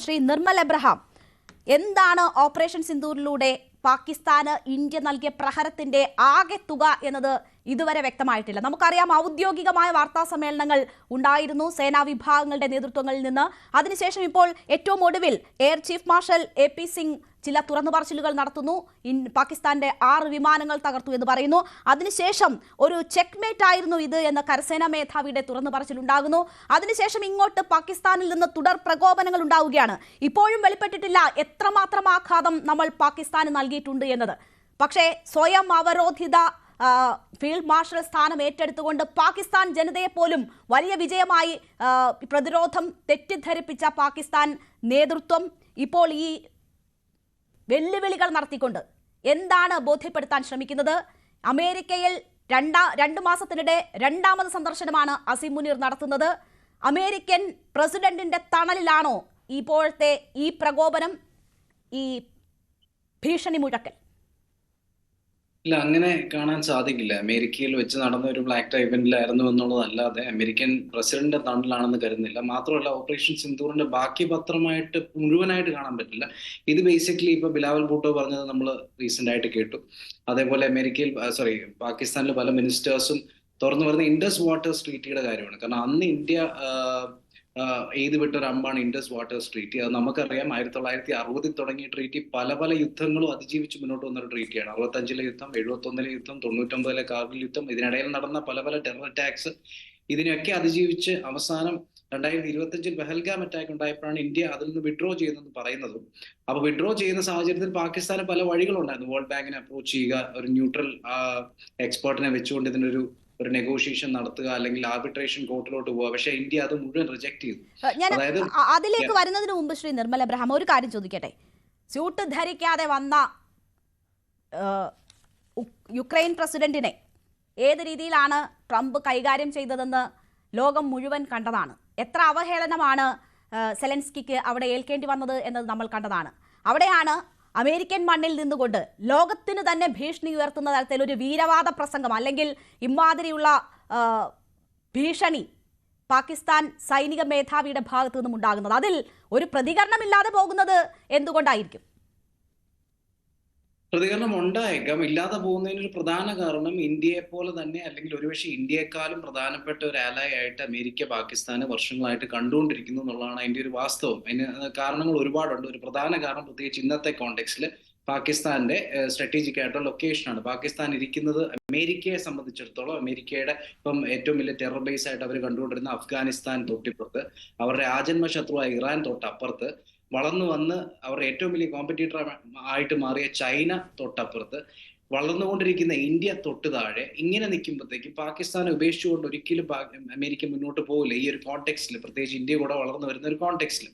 Shri Nirmal Abraham, എന്താണ് operation സിന്ദൂറിലൂടെ പാകിസ്ഥാന് India നൽകിയ പ്രഹരത്തിന്റെ ആകെ തുക എന്നത് ഇതുവരെ വ്യക്തമായിട്ടില്ല. നമുക്കറിയാം, ഔദ്യോഗികമായ വാർത്താ സമ്മേളനങ്ങൾ ഉണ്ടായിരുന്നു സേനാ വിഭാഗങ്ങളുടെ നേതൃത്വങ്ങളിൽ നിന്ന്. അതിനുശേഷം ഇപ്പോൾ ഏറ്റവും ഒടുവിൽ air chief marshal AP Singh ചില തുറന്നു പറച്ചിലുകൾ നടത്തുന്നു. പാകിസ്ഥാന്റെ 6 വിമാനങ്ങൾ തകർത്തു എന്ന് പറയുന്നു. അതിനുശേഷം ഒരു ചെക്ക്മേറ്റ് ആയിരുന്നു ഇത് എന്ന കരസേനാ മേധാവിയുടെ തുറന്നു പറച്ചിലുണ്ടാകുന്നു. അതിനുശേഷം ഇങ്ങോട്ട് പാകിസ്ഥാനിൽ നിന്ന് തുടർ പ്രകോപനങ്ങൾ ഉണ്ടാവുകയാണ്. ഇപ്പോഴും വെളിപ്പെട്ടിട്ടില്ല എത്രമാത്രം ആഘാതം നമ്മൾ പാകിസ്ഥാന് നൽകിയിട്ടുണ്ട് എന്നത്. പക്ഷേ സ്വയം അവരോധിത ഫീൽഡ് മാർഷൽ സ്ഥാനം ഏറ്റെടുത്തുകൊണ്ട് പാകിസ്ഥാൻ ജനതയെ പോലും വലിയ വിജയമായി പ്രതിരോധം തെറ്റിദ്ധരിപ്പിച്ച പാകിസ്ഥാൻ നേതൃത്വം ഇപ്പോൾ ഈ വെല്ലുവിളികൾ നടത്തിക്കൊണ്ട് എന്താണ് ബോധ്യപ്പെടുത്താൻ ശ്രമിക്കുന്നത്? അമേരിക്കയിൽ 2 മാസത്തിനിടെ 2ാമത് സന്ദർശനമാണ് അസീം മുനീർ നടത്തുന്നത്. അമേരിക്കൻ പ്രസിഡന്റിന്റെ തണലിലാണോ ഇപ്പോഴത്തെ ഈ പ്രകോപനം, ഈ ഭീഷണി മുഴക്കൽ? ഇല്ല, അങ്ങനെ കാണാൻ സാധിക്കില്ല. അമേരിക്കയിൽ വെച്ച് നടന്ന ഒരു ബ്ലാക്ക് ടൈ ഇവന്റിലായിരുന്നു എന്നുള്ളതല്ലാതെ അമേരിക്കൻ പ്രസിഡന്റ് തണലിലാണെന്ന് കരുതുന്നില്ല. മാത്രമല്ല, ഓപ്പറേഷൻ സിന്ദൂറിന്റെ ബാക്കി പത്രമായിട്ട് മുഴുവനായിട്ട് കാണാൻ പറ്റില്ല. ഇത് ബേസിക്കലി ഇപ്പൊ ബിലാവൽ ഭൂട്ടോ പറഞ്ഞത് നമ്മൾ റീസെന്റ് ആയിട്ട് കേട്ടു. അതേപോലെ പാകിസ്ഥാനിലെ പല മിനിസ്റ്റേഴ്സും തുറന്നു വരുന്ന ഇൻഡസ് വാട്ടേഴ്സ് ട്രീറ്റിയുടെ കാര്യമാണ്. കാരണം അന്ന് ഇന്ത്യ എഴുതി വിട്ടൊരു അമ്പാണ് ഇൻഡസ് വാട്ടേഴ്സ് ട്രീറ്റി. അത് നമുക്കറിയാം, 1960 തുടങ്ങിയ ട്രീറ്റി പല യുദ്ധങ്ങളും അതിജീവിച്ച് മുന്നോട്ട് വന്നൊരു ട്രീറ്റിയാണ്. 65-ലെ യുദ്ധം, 71-ലെ യുദ്ധം, 99-ലെ കാർഗിൽ യുദ്ധം, ഇതിനിടയിൽ നടന്ന പല ടെറർ അറ്റാക്സ്, ഇതിനൊക്കെ അതിജീവിച്ച് അവസാനം 2025-ൽ പെഹൽഗാം അറ്റാക്ക് ഉണ്ടായപ്പോഴാണ് ഇന്ത്യ അതിൽ നിന്ന് വിഡ്രോ ചെയ്യുന്നതെന്ന് പറയുന്നതും. അപ്പൊ വിഡ്രോ ചെയ്യുന്ന സാഹചര്യത്തിൽ പാകിസ്ഥാന് പല വഴികളുണ്ടായിരുന്നു. വേൾഡ് ബാങ്കിനെ അപ്രോച്ച് ചെയ്യുക, ഒരു ന്യൂട്രൽ എക്സ്പേർട്ടിനെ വെച്ചുകൊണ്ട് ഇതിനൊരു നെഗോഷിയേഷൻ നടത്തുക, അല്ലെങ്കിൽ ആർബിട്രേഷൻ കോർട്ടിലോട്ട് പോവുക. പക്ഷെ ഇന്ത്യ അത് മുഴുവൻ റിജക്ട് ചെയ്തു. അതായത് അതിലേക്ക് വരുന്നതിന് മുമ്പ് ശ്രീ നിർമ്മൽ എബ്രഹാം, ഒരു കാര്യം ചോദിക്കട്ടെ. സ്യൂട്ട് ധരിക്കാതെ വന്ന യുക്രൈൻ പ്രസിഡന്റിനെ ഏത് രീതിയിലാണ് ട്രംപ് കൈകാര്യം ചെയ്തതെന്ന് ലോകം മുഴുവൻ കണ്ടതാണ്. എത്ര അവഹേളനമാണ് സെലൻസ്കിക്ക് അവിടെ ഏൽക്കേണ്ടി വന്നത് എന്നത് നമ്മൾ കണ്ടതാണ്. അവിടെയാണ് അമേരിക്കൻ മണ്ണിൽ നിന്നുകൊണ്ട് ലോകത്തിന് തന്നെ ഭീഷണി ഉയർത്തുന്ന തരത്തിൽ ഒരു വീരവാദ പ്രസംഗം, അല്ലെങ്കിൽ ഇമാതിരിയുള്ള ഭീഷണി പാകിസ്ഥാൻ സൈനിക മേധാവിയുടെ ഭാഗത്തു നിന്നും ഉണ്ടാകുന്നത്. അതിൽ ഒരു പ്രതികരണമില്ലാതെ പോകുന്നത് എന്തുകൊണ്ടായിരിക്കും? പ്രതികരണം ഉണ്ടായേക്കാം. ഇല്ലാതെ പോകുന്നതിനൊരു പ്രധാന കാരണം ഇന്ത്യയെ പോലെ തന്നെ, അല്ലെങ്കിൽ ഒരുപക്ഷെ ഇന്ത്യയെക്കാളും പ്രധാനപ്പെട്ട ഒരു ആലയ ആയിട്ട് അമേരിക്ക പാകിസ്ഥാന് വർഷങ്ങളായിട്ട് കണ്ടുകൊണ്ടിരിക്കുന്നു എന്നുള്ളതാണ് അതിന്റെ ഒരു വാസ്തവം. അതിന് കാരണങ്ങൾ ഒരുപാടുണ്ട്. ഒരു പ്രധാന കാരണം, പ്രത്യേകിച്ച് ഇന്നത്തെ കോണ്ടെക്സ്റ്റിൽ, പാകിസ്ഥാന്റെ സ്ട്രാറ്റജിക് ആയിട്ടുള്ള ലൊക്കേഷനാണ്. പാകിസ്ഥാൻ ഇരിക്കുന്നത് അമേരിക്കയെ സംബന്ധിച്ചിടത്തോളം, അമേരിക്കയുടെ ഇപ്പം ഏറ്റവും വലിയ ടെറർ ബേസ് ആയിട്ട് അവർ കണ്ടുകൊണ്ടിരുന്ന അഫ്ഗാനിസ്ഥാൻ തൊട്ടിപ്പുറത്ത്, അവരുടെ ആജന്മ ശത്രുവായ ഇറാൻ തൊട്ടപ്പുറത്ത്, വളർന്നു വന്ന് അവരുടെ ഏറ്റവും വലിയ കോമ്പറ്റീറ്റർ ആയിട്ട് മാറിയ ചൈന തൊട്ടപ്പുറത്ത്, വളർന്നുകൊണ്ടിരിക്കുന്ന ഇന്ത്യ തൊട്ട് താഴെ, ഇങ്ങനെ നിൽക്കുമ്പോഴത്തേക്കും പാകിസ്ഥാനെ ഉപേക്ഷിച്ചുകൊണ്ട് ഒരിക്കലും അമേരിക്ക മുന്നോട്ട് പോകില്ല ഈ ഒരു കോണ്ടെക്സ്റ്റിൽ, പ്രത്യേകിച്ച് ഇന്ത്യ കൂടെ വളർന്നു വരുന്ന ഒരു കോണ്ടെക്സ്റ്റിൽ.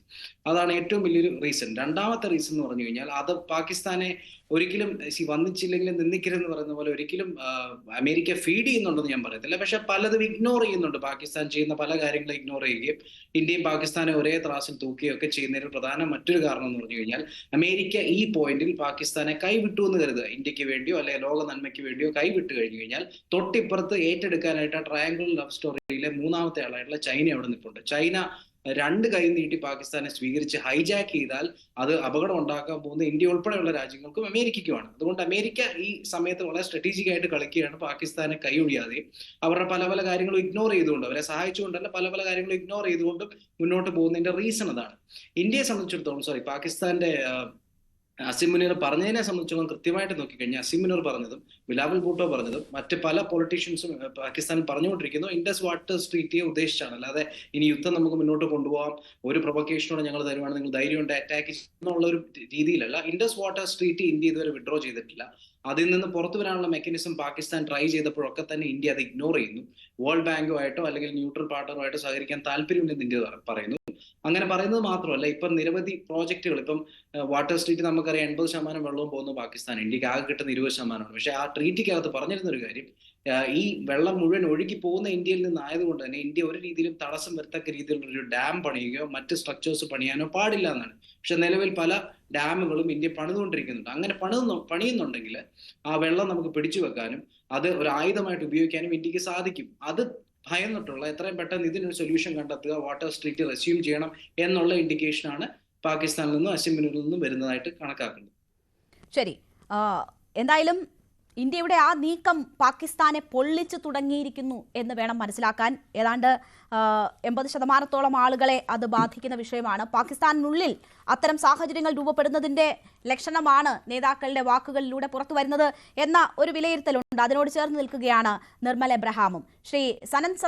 അതാണ് ഏറ്റവും വലിയൊരു റീസൺ. രണ്ടാമത്തെ റീസൺ എന്ന് പറഞ്ഞു കഴിഞ്ഞാൽ, അത് പാകിസ്ഥാനെ ഒരിക്കലും വന്നിച്ചില്ലെങ്കിലും നിന്ദിക്കരുതെന്ന് പറയുന്ന പോലെ ഒരിക്കലും അമേരിക്ക ഫീഡ് ചെയ്യുന്നുണ്ടെന്ന് ഞാൻ പറയത്തില്ല. പക്ഷെ പലതും ഇഗ്നോർ ചെയ്യുന്നുണ്ട്. പാകിസ്ഥാൻ ചെയ്യുന്ന പല കാര്യങ്ങളും ഇഗ്നോർ ചെയ്യുകയും ഇന്ത്യയും പാകിസ്ഥാനെ ഒരേ ത്രാസിൽ തൂക്കുകയും ഒക്കെ ചെയ്യുന്നതിന് പ്രധാന മറ്റൊരു കാരണം എന്ന് പറഞ്ഞു കഴിഞ്ഞാൽ, അമേരിക്ക ഈ പോയിന്റിൽ പാകിസ്ഥാനെ കൈവിട്ടു എന്ന് കരുതുക. ഇന്ത്യക്ക് വേണ്ടിയോ അല്ലെങ്കിൽ ലോക നന്മയ്ക്ക് വേണ്ടിയോ കൈവിട്ട് കഴിഞ്ഞു കഴിഞ്ഞാൽ, തൊട്ടിപ്പുറത്ത് ഏറ്റെടുക്കാനായിട്ട് ആ ട്രയാങ്കിൾ ലവ് സ്റ്റോറിയിലെ 3ാമത്തെ ആളായിട്ടുള്ള ചൈന അവിടെ നിൽപ്പുണ്ട്. ചൈന 2 കൈ നീട്ടി പാകിസ്ഥാനെ സ്വീകരിച്ച് ഹൈജാക്ക് ചെയ്താൽ അത് അപകടം ഉണ്ടാക്കാൻ പോകുന്ന ഇന്ത്യ ഉൾപ്പെടെയുള്ള രാജ്യങ്ങൾക്കും അമേരിക്കയ്ക്കുമാണ്. അതുകൊണ്ട് അമേരിക്ക ഈ സമയത്ത് വളരെ സ്ട്രാറ്റജിക് ആയിട്ട് കളിക്കുകയാണ്. പാകിസ്ഥാനെ കൈയൊഴിയാതെയും അവരുടെ പല കാര്യങ്ങളും ഇഗ്നോർ ചെയ്തുകൊണ്ട്, അവരെ സഹായിച്ചുകൊണ്ടല്ല, പല കാര്യങ്ങളും ഇഗ്നോർ ചെയ്തുകൊണ്ടും മുന്നോട്ട് പോകുന്നതിന്റെ റീസൺ അതാണ്. ഇന്ത്യയെ സംബന്ധിച്ചിടത്തോളം, പാകിസ്ഥാന്റെ അസീം മുനീർ പറഞ്ഞതിനെ സംബന്ധിച്ചോളം കൃത്യമായിട്ട് നോക്കിക്കഴിഞ്ഞാൽ, അസീം മുനീർ പറഞ്ഞതും ബിലാവൽ ഭൂട്ടോ പറഞ്ഞതും മറ്റ് പല പൊളിറ്റീഷ്യൻസും പാകിസ്ഥാനിൽ പറഞ്ഞുകൊണ്ടിരിക്കുന്നു ഇൻഡസ് വാട്ടേഴ്സ് ട്രീറ്റിയെ ഉദ്ദേശിച്ചാണ്. അല്ലാതെ ഇനി യുദ്ധം നമുക്ക് മുന്നോട്ട് കൊണ്ടുപോകാം, ഒരു പ്രൊവക്കേഷനോടെ ഞങ്ങൾ തരുവാണ്, നിങ്ങൾ ധൈര്യമുണ്ട് അറ്റാക്ക് എന്നുള്ള ഒരു രീതിയിലല്ല. ഇൻഡസ് വാട്ടേഴ്സ് ട്രീറ്റി ഇന്ത്യ ഇതുവരെ വിഡ്രോ ചെയ്തിട്ടില്ല. അതിൽ നിന്ന് പുറത്തു വരാനുള്ള മെക്കാനിസം പാകിസ്ഥാൻ ട്രൈ ചെയ്തപ്പോഴൊക്കെ തന്നെ ഇന്ത്യ അത് ഇഗ്നോർ ചെയ്യുന്നു. വേൾഡ് ബാങ്കുമായിട്ടോ അല്ലെങ്കിൽ ന്യൂട്രൽ പാർട്ണറുമായിട്ടോ സഹകരിക്കാൻ താല്പര്യമില്ലെന്ന് ഇന്ത്യ പറയുന്നു. അങ്ങനെ പറയുന്നത് മാത്രമല്ല, ഇപ്പം നിരവധി പ്രോജക്റ്റുകൾ, ഇപ്പം വാട്ടർ സ്ട്രീറ്റ് നമുക്കറിയാം 80% വെള്ളവും പോകുന്നു പാകിസ്ഥാൻ, ഇന്ത്യക്ക് ആകെ കിട്ടുന്ന 20%. പക്ഷെ ആ ട്രീറ്റിക്കകത്ത് പറഞ്ഞിരുന്ന ഒരു കാര്യം, ഈ വെള്ളം മുഴുവൻ ഒഴുകി പോകുന്ന ഇന്ത്യയിൽ നിന്നായതുകൊണ്ട് തന്നെ ഇന്ത്യ ഒരു രീതിയിലും തടസ്സം വരത്തക്ക രീതിയിലുള്ള ഒരു ഡാം പണിയുകയോ മറ്റ് സ്ട്രക്ചേഴ്സ് പണിയാനോ പാടില്ല എന്നാണ്. പക്ഷെ നിലവിൽ പല ഡാമുകളും ഇന്ത്യ പണിതുകൊണ്ടിരിക്കുന്നുണ്ട്. അങ്ങനെ പണിയുന്നുണ്ടെങ്കിൽ ആ വെള്ളം നമുക്ക് പിടിച്ചു വെക്കാനും അത് ഒരു ആയുധമായിട്ട് ഉപയോഗിക്കാനും ഇന്ത്യക്ക് സാധിക്കും. അത് ഭയന്നിട്ടുള്ള എത്രയും പെട്ടെന്ന് ഇതിനൊരു സൊല്യൂഷൻ കണ്ടെത്തുക, വാട്ടർ സ്ട്രീറ്റ് റെസ്യൂം ചെയ്യണം എന്നുള്ള ഇൻഡിക്കേഷനാണ് പാകിസ്ഥാനിൽ നിന്നും അശമിനിൽ നിന്നും വരുന്നതായിട്ട് കണക്കാക്കുന്നത്. ശരി, എന്തായാലും ഇന്ത്യയുടെ ആ നീക്കം പാകിസ്ഥാനെ പൊള്ളിച്ചു തുടങ്ങിയിരിക്കുന്നു എന്ന് വേണം മനസ്സിലാക്കാൻ. ഏതാണ്ട് 80% ആളുകളെ അത് ബാധിക്കുന്ന വിഷയമാണ്. പാകിസ്ഥാനിനുള്ളിൽ അത്തരം സാഹചര്യങ്ങൾ രൂപപ്പെടുന്നതിന്റെ ലക്ഷണമാണ് നേതാക്കളുടെ വാക്കുകളിലൂടെ പുറത്തു വരുന്നത് എന്ന ഒരു വിലയിരുത്തലുണ്ട്. അതിനോട് ചേർന്ന് നിൽക്കുകയാണ് നിർമ്മൽ എബ്രഹാമും. ശ്രീ സനൻ